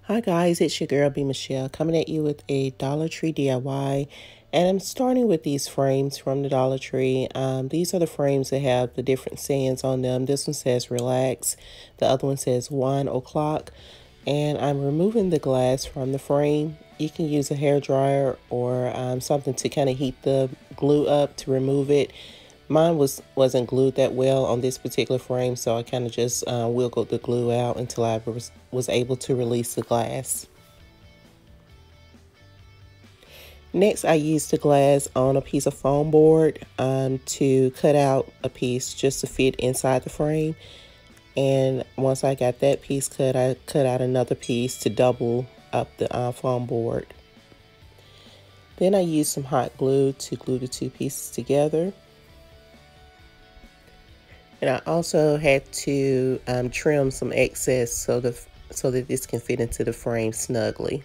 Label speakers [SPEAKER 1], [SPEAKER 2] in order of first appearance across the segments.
[SPEAKER 1] Hi guys, it's your girl B Michelle coming at you with a Dollar Tree DIY, and I'm starting with these frames from the Dollar Tree. These are the frames that have the different sayings on them. This one says relax, the other one says 1 o'clock, and I'm removing the glass from the frame. You can use a hair dryer or something to kind of heat the glue up to remove it. Mine wasn't glued that well on this particular frame, so I kind of just wiggled the glue out until I was able to release the glass. Next, I used the glass on a piece of foam board to cut out a piece just to fit inside the frame. And once I got that piece cut, I cut out another piece to double up the foam board. Then I used some hot glue to glue the two pieces together. And I also had to trim some excess so that this can fit into the frame snugly.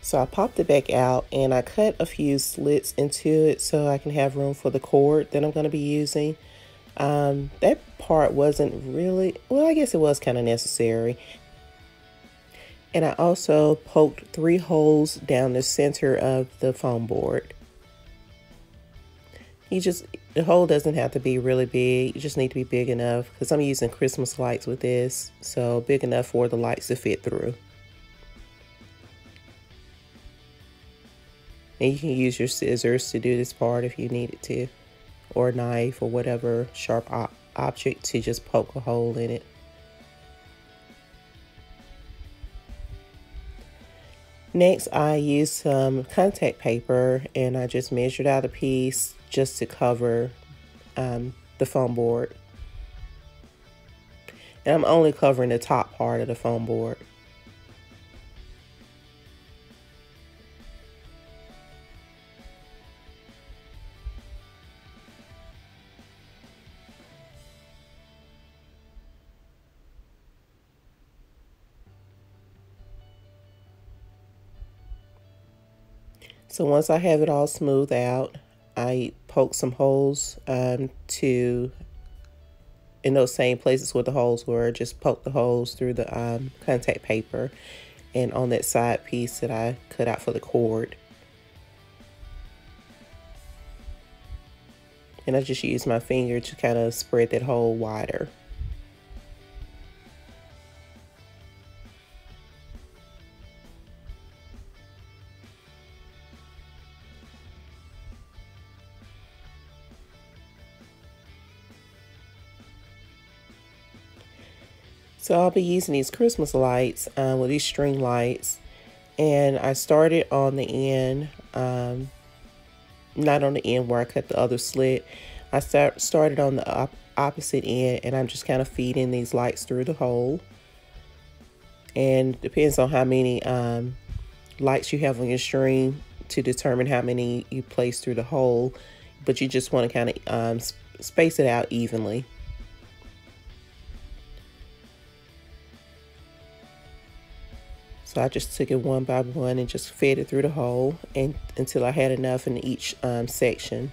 [SPEAKER 1] So I popped it back out and I cut a few slits into it so I can have room for the cord that I'm going to be using. That part wasn't really, well, I guess it was kind of necessary. And I also poked 3 holes down the center of the foam board. The hole doesn't have to be really big. You just need to be big enough because I'm using Christmas lights with this. So big enough for the lights to fit through. And you can use your scissors to do this part if you needed to, or a knife or whatever sharp object to just poke a hole in it. Next, I used some contact paper and I just measured out a piece just to cover the foam board. And I'm only covering the top part of the foam board. So once I have it all smoothed out, I poke some holes in those same places where the holes were. Just poke the holes through the contact paper and on that side piece that I cut out for the cord. And I just use my finger to kind of spread that hole wider. So I'll be using these Christmas lights with these string lights. And I started on the end, not on the end where I cut the other slit. I started on the opposite end, and I'm just kind of feeding these lights through the hole. And depends on how many lights you have on your string to determine how many you place through the hole. But you just want to kind of space it out evenly. So I just took it one by one and just fed it through the hole until I had enough in each section.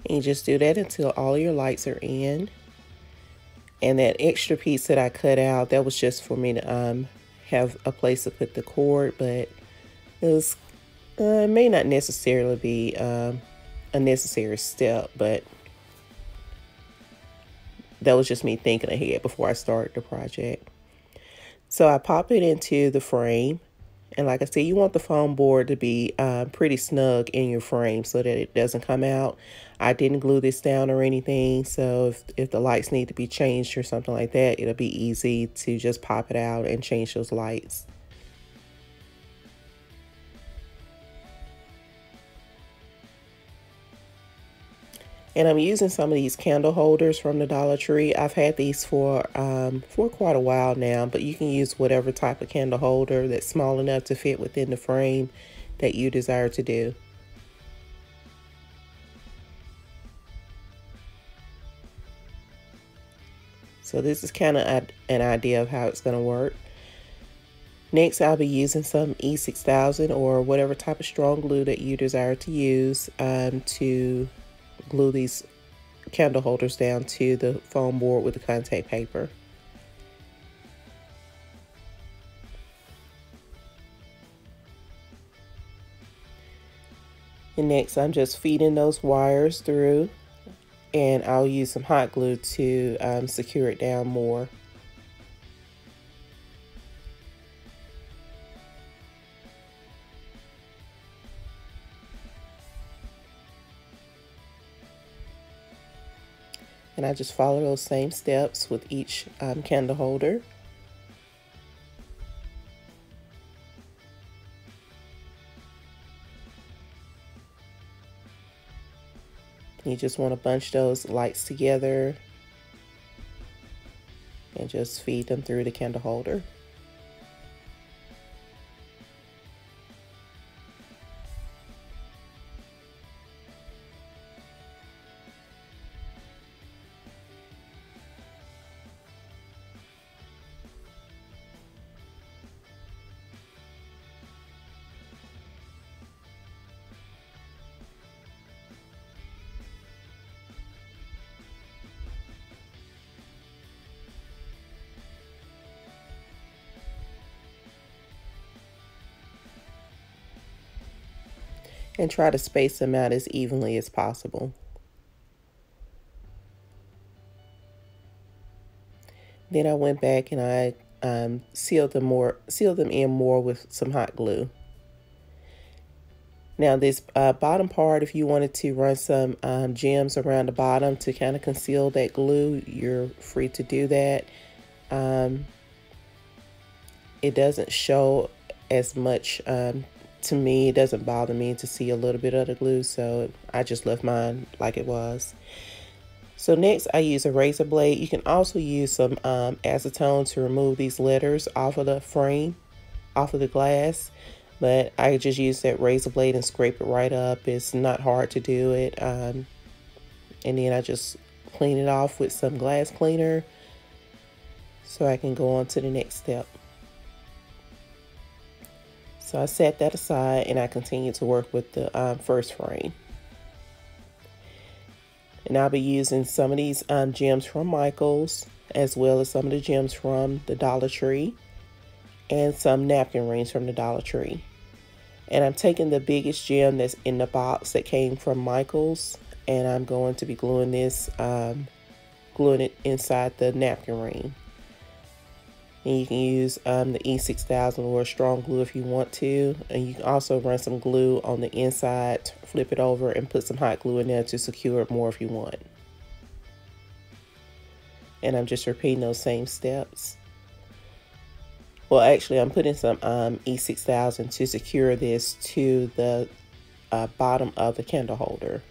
[SPEAKER 1] And you just do that until all your lights are in. And that extra piece that I cut out, that was just for me to have a place to put the cord, but it may not necessarily be a necessary step, but that was just me thinking ahead before I started the project. So I pop it into the frame. And like I said, you want the foam board to be pretty snug in your frame so that it doesn't come out. I didn't glue this down or anything, so if the lights need to be changed or something like that, it'll be easy to just pop it out and change those lights. And I'm using some of these candle holders from the Dollar Tree. I've had these for quite a while now, but you can use whatever type of candle holder that's small enough to fit within the frame that you desire to do. So this is kind of an idea of how it's going to work. Next, I'll be using some E6000 or whatever type of strong glue that you desire to use to glue these candle holders down to the foam board with the contact paper. And next, I'm just feeding those wires through, and I'll use some hot glue to secure it down more. And I just follow those same steps with each candle holder. You just want to bunch those lights together and just feed them through the candle holder. And try to space them out as evenly as possible. Then I went back and I sealed them in more with some hot glue. Now this bottom part, if you wanted to run some gems around the bottom to kind of conceal that glue, you're free to do that. It doesn't show as much to me. It doesn't bother me to see a little bit of the glue, so I just left mine like it was. So next I use a razor blade. You can also use some acetone to remove these letters off of the frame, off of the glass, but I just use that razor blade and scrape it right up. It's not hard to do it. And then I just clean it off with some glass cleaner so I can go on to the next step. So I set that aside and I continue to work with the first frame. And I'll be using some of these gems from Michael's, as well as some of the gems from the Dollar Tree, and some napkin rings from the Dollar Tree. And I'm taking the biggest gem that's in the box that came from Michael's, and I'm going to be gluing this, gluing it inside the napkin ring. And you can use the E6000 or strong glue if you want to. And you can also run some glue on the inside, flip it over, and put some hot glue in there to secure it more if you want. And I'm just repeating those same steps. Well, actually, I'm putting some E6000 to secure this to the bottom of the candle holder.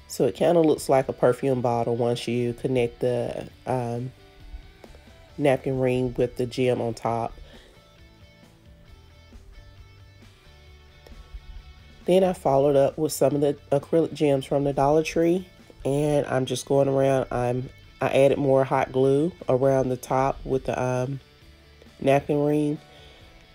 [SPEAKER 1] So it kind of looks like a perfume bottle once you connect the napkin ring with the gem on top. Then I followed up with some of the acrylic gems from the Dollar Tree, and I'm just going around. I added more hot glue around the top with the napkin ring,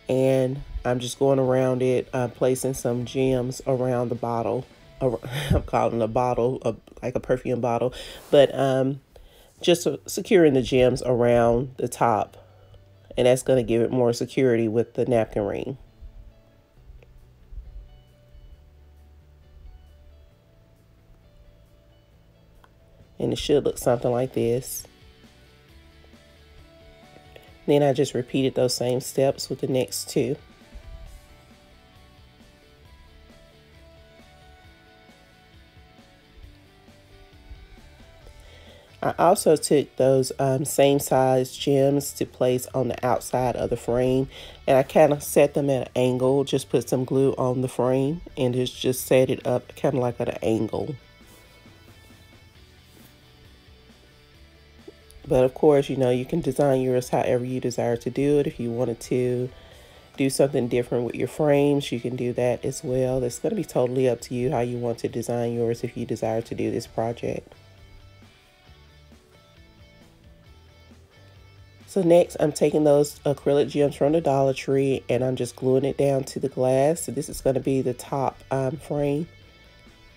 [SPEAKER 1] and I'm just going around it, placing some gems around the bottle. I'm calling a bottle like a perfume bottle, but just securing the gems around the top, and that's going to give it more security with the napkin ring. And it should look something like this. Then I just repeated those same steps with the next two. I also took those same size gems to place on the outside of the frame, and I kind of set them at an angle, just put some glue on the frame and just set it up kind of like at an angle. But of course, you know, you can design yours however you desire to do it. If you wanted to do something different with your frames, you can do that as well. It's going to be totally up to you how you want to design yours if you desire to do this project. So next, I'm taking those acrylic gems from the Dollar Tree and I'm just gluing it down to the glass. So this is going to be the top frame.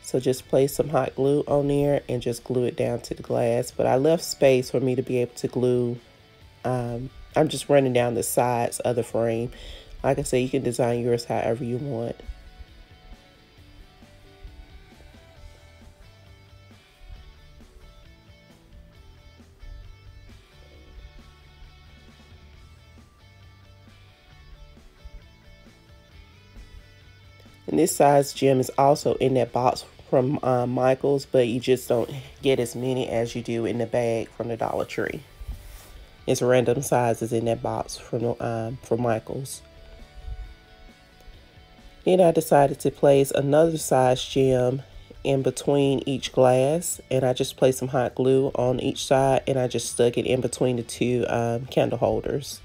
[SPEAKER 1] So just place some hot glue on there and just glue it down to the glass. But I left space for me to be able to glue. I'm just running down the sides of the frame. Like I said, you can design yours however you want. And this size gem is also in that box from Michael's, but you just don't get as many as you do in the bag from the Dollar Tree. It's random sizes in that box from Michael's. Then I decided to place another size gem in between each glass, and I just placed some hot glue on each side and I just stuck it in between the two candle holders.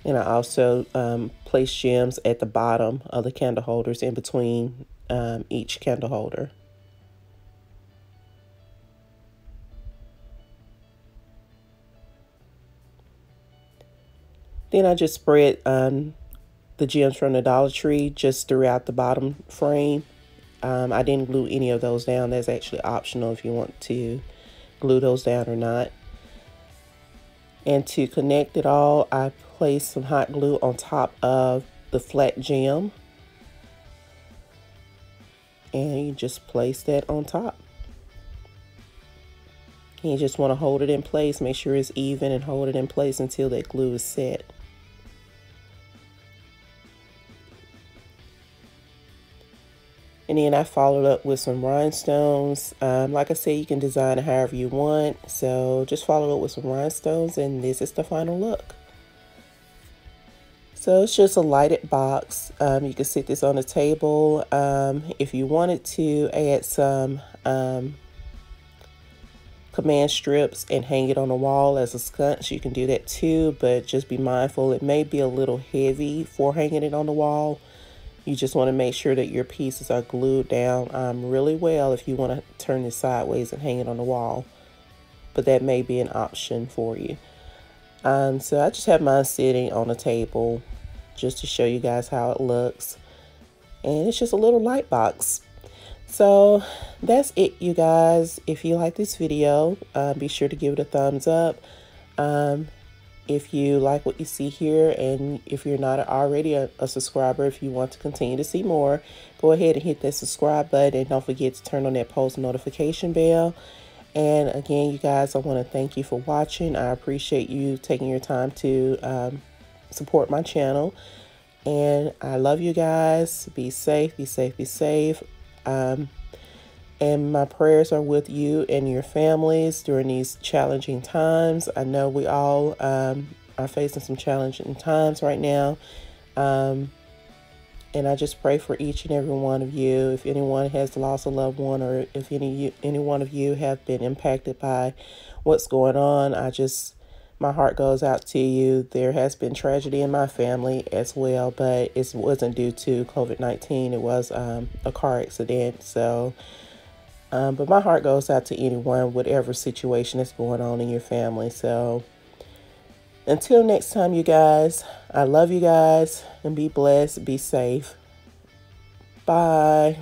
[SPEAKER 1] And I also placed gems at the bottom of the candle holders in between each candle holder. Then I just spread the gems from the Dollar Tree just throughout the bottom frame. I didn't glue any of those down. That's actually optional if you want to glue those down or not. And to connect it all, I placed some hot glue on top of the flat gem. And you just place that on top. And you just want to hold it in place, make sure it's even, and hold it in place until that glue is set. And then I followed up with some rhinestones. Like I said, you can design it however you want. So just follow up with some rhinestones, and this is the final look. So it's just a lighted box. You can sit this on the table. If you wanted to add some command strips and hang it on the wall as a sconce, you can do that too, but just be mindful, it may be a little heavy for hanging it on the wall. You just want to make sure that your pieces are glued down really well if you want to turn this sideways and hang it on the wall. But that may be an option for you. So I just have mine sitting on a table just to show you guys how it looks. And it's just a little light box. So that's it, you guys. If you like this video, be sure to give it a thumbs up. If you like what you see here, and if you're not already a subscriber, if you want to continue to see more, go ahead and hit that subscribe button, and don't forget to turn on that post notification bell. And again, you guys, I want to thank you for watching. I appreciate you taking your time to support my channel, and I love you guys. Be safe, be safe, be safe. And my prayers are with you and your families during these challenging times. I know we all are facing some challenging times right now. And I just pray for each and every one of you. If anyone has lost a loved one, or if any one of you have been impacted by what's going on, my heart goes out to you. There has been tragedy in my family as well, but it wasn't due to COVID-19. It was a car accident. So, but my heart goes out to anyone, whatever situation is going on in your family. So until next time, you guys, I love you guys, and be blessed, be safe. Bye.